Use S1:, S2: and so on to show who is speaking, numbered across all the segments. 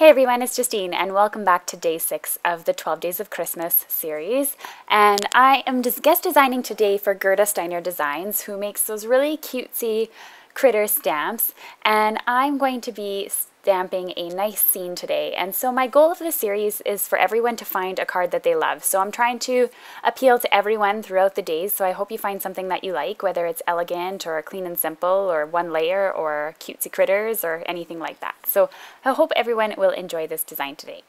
S1: Hey everyone, it's Justine and welcome back to day 6 of the 12 Days of Christmas series. And I am just guest designing today for Justine Designs, who makes those really cutesy critter stamps. And I'm going to be stamping a nice scene today. And so my goal of this series is for everyone to find a card that they love. So I'm trying to appeal to everyone throughout the days. So I hope you find something that you like, whether it's elegant or clean and simple or one layer or cutesy critters or anything like that. So I hope everyone will enjoy this design today.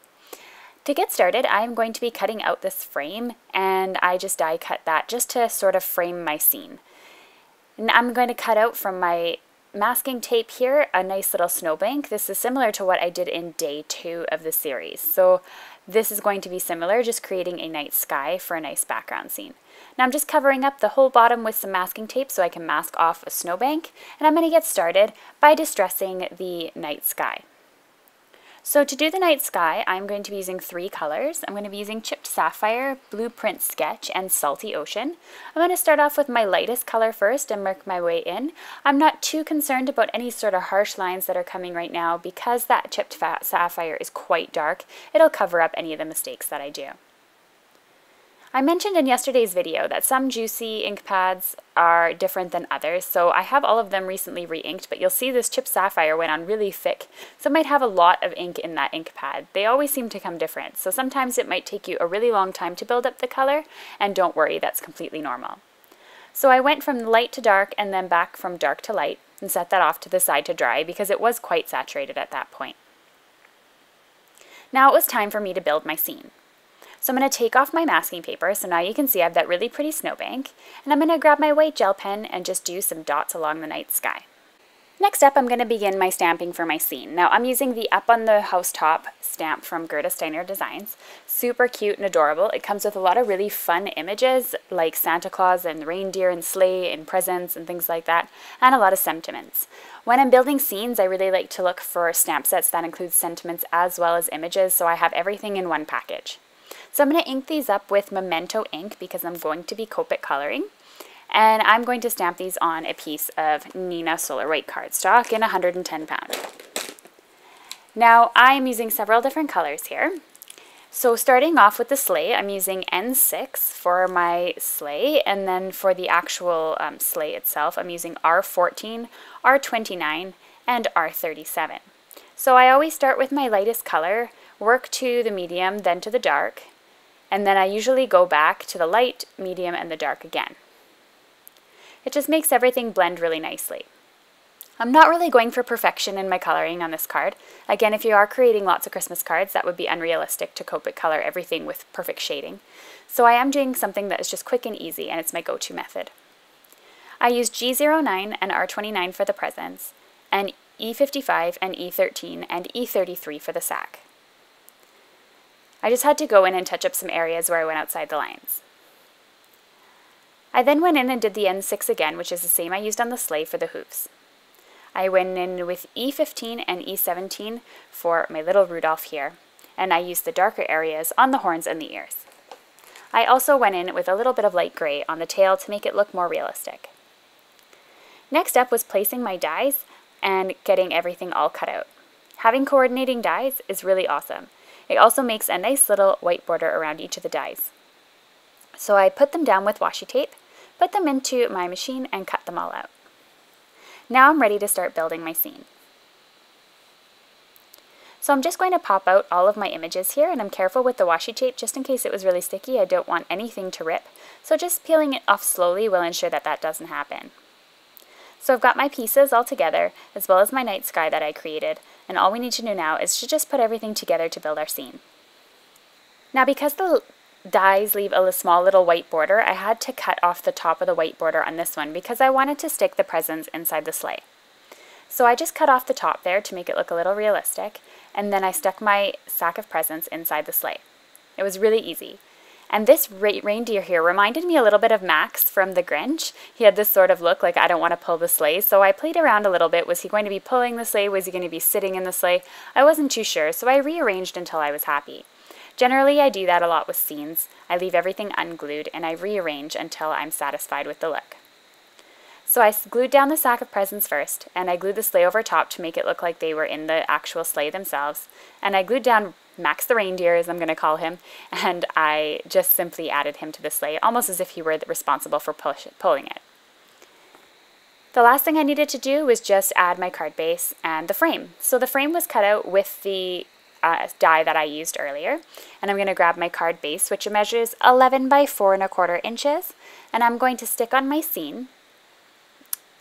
S1: To get started, I'm going to be cutting out this frame, and I just die cut that just to sort of frame my scene. And I'm going to cut out from my masking tape here a nice little snowbank. This is similar to what I did in day 2 of the series. So this is going to be similar, just creating a night sky for a nice background scene. Now I'm just covering up the whole bottom with some masking tape so I can mask off a snowbank, and I'm going to get started by distressing the night sky. So to do the night sky, I'm going to be using 3 colors. I'm going to be using Chipped Sapphire, Blueprint Sketch, and Salty Ocean. I'm going to start off with my lightest color first and work my way in. I'm not too concerned about any sort of harsh lines that are coming right now because that Chipped Sapphire is quite dark. It'll cover up any of the mistakes that I do. I mentioned in yesterday's video that some juicy ink pads are different than others, so I have all of them recently re-inked, but you'll see this Chipped Sapphire went on really thick, so it might have a lot of ink in that ink pad. They always seem to come different, so sometimes it might take you a really long time to build up the color, and don't worry, that's completely normal. So I went from light to dark and then back from dark to light, and set that off to the side to dry because it was quite saturated at that point. Now it was time for me to build my scene. So I'm going to take off my masking paper, so now you can see I have that really pretty snowbank, and I'm going to grab my white gel pen and just do some dots along the night sky. Next up, I'm going to begin my stamping for my scene. Now I'm using the Up on the Housetop stamp from Justine Designs. Super cute and adorable. It comes with a lot of really fun images like Santa Claus and reindeer and sleigh and presents and things like that, and a lot of sentiments. When I'm building scenes, I really like to look for stamp sets that include sentiments as well as images, so I have everything in one package. So I'm going to ink these up with Memento ink because I'm going to be Copic coloring. And I'm going to stamp these on a piece of Neenah Solar White cardstock in 110 pound. Now I am using several different colors here. So starting off with the sleigh, I'm using N6 for my sleigh, and then for the actual sleigh itself, I'm using R14, R29, and R37. So I always start with my lightest color, work to the medium, then to the dark, and then I usually go back to the light, medium, and the dark again. It just makes everything blend really nicely. I'm not really going for perfection in my coloring on this card. Again, if you are creating lots of Christmas cards, that would be unrealistic to Copic color everything with perfect shading. So I am doing something that is just quick and easy, and it's my go-to method. I use G09 and R29 for the presents, and E55 and E13 and E33 for the sack. I just had to go in and touch up some areas where I went outside the lines. I then went in and did the N6 again, which is the same I used on the sleigh for the hoofs. I went in with E15 and E17 for my little Rudolph here, and I used the darker areas on the horns and the ears. I also went in with a little bit of light gray on the tail to make it look more realistic. Next up was placing my dies and getting everything all cut out. Having coordinating dies is really awesome. It also makes a nice little white border around each of the dies. So I put them down with washi tape, put them into my machine, and cut them all out. Now I'm ready to start building my scene. So I'm just going to pop out all of my images here, and I'm careful with the washi tape just in case it was really sticky. I don't want anything to rip, so just peeling it off slowly will ensure that that doesn't happen. So I've got my pieces all together, as well as my night sky that I created, and all we need to do now is to just put everything together to build our scene. Now because the dies leave a small little white border, I had to cut off the top of the white border on this one because I wanted to stick the presents inside the sleigh. So I just cut off the top there to make it look a little realistic, and then I stuck my sack of presents inside the sleigh. It was really easy. And this reindeer here reminded me a little bit of Max from The Grinch. He had this sort of look like, I don't want to pull the sleigh, so I played around a little bit. Was he going to be pulling the sleigh? Was he going to be sitting in the sleigh? I wasn't too sure, so I rearranged until I was happy. Generally, I do that a lot with scenes. I leave everything unglued and I rearrange until I'm satisfied with the look. So I glued down the sack of presents first, and I glued the sleigh over top to make it look like they were in the actual sleigh themselves. And I glued down Max the reindeer, as I'm going to call him, and I just simply added him to the sleigh, almost as if he were responsible for pulling it. The last thing I needed to do was just add my card base and the frame. So the frame was cut out with the die that I used earlier, and I'm going to grab my card base, which measures 11 by 4¼ inches, and I'm going to stick on my scene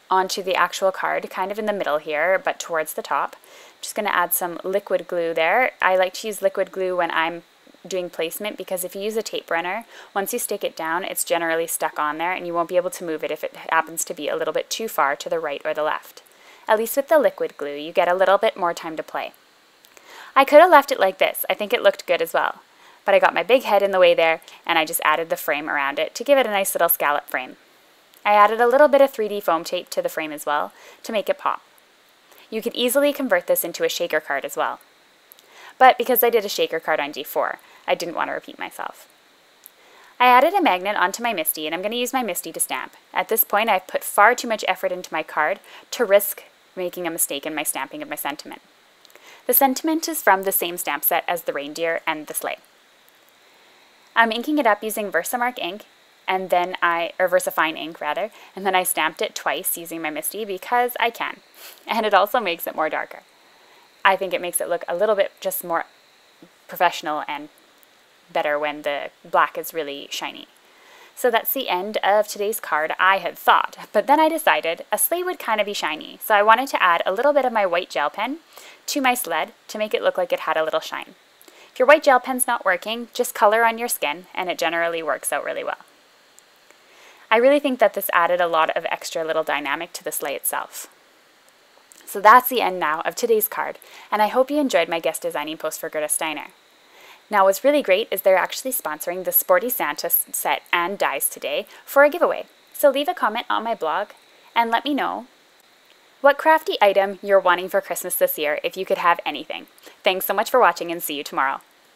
S1: onto the actual card, kind of in the middle here, but towards the top. I'm just going to add some liquid glue there. I like to use liquid glue when I'm doing placement because if you use a tape runner, once you stick it down, it's generally stuck on there and you won't be able to move it if it happens to be a little bit too far to the right or the left. At least with the liquid glue, you get a little bit more time to play. I could have left it like this. I think it looked good as well. But I got my big head in the way there, and I just added the frame around it to give it a nice little scallop frame. I added a little bit of 3D foam tape to the frame as well to make it pop. You could easily convert this into a shaker card as well. But because I did a shaker card on D4, I didn't want to repeat myself. I added a magnet onto my MISTI, and I'm going to use my MISTI to stamp. At this point, I've put far too much effort into my card to risk making a mistake in my stamping of my sentiment. The sentiment is from the same stamp set as the reindeer and the sleigh. I'm inking it up using Versamark ink, and then VersaFine ink rather, and then I stamped it twice using my MISTI because I can. And it also makes it more darker. I think it makes it look a little bit just more professional and better when the black is really shiny. So that's the end of today's card, I had thought. But then I decided a sleigh would kind of be shiny, so I wanted to add a little bit of my white gel pen to my sled to make it look like it had a little shine. If your white gel pen's not working, just color on your skin, and it generally works out really well. I really think that this added a lot of extra little dynamic to the sleigh itself. So that's the end now of today's card, and I hope you enjoyed my guest designing post for Gerda Steiner. Now what's really great is they're actually sponsoring the Sporty Santa set and dies today for a giveaway. So leave a comment on my blog and let me know what crafty item you're wanting for Christmas this year if you could have anything. Thanks so much for watching and see you tomorrow.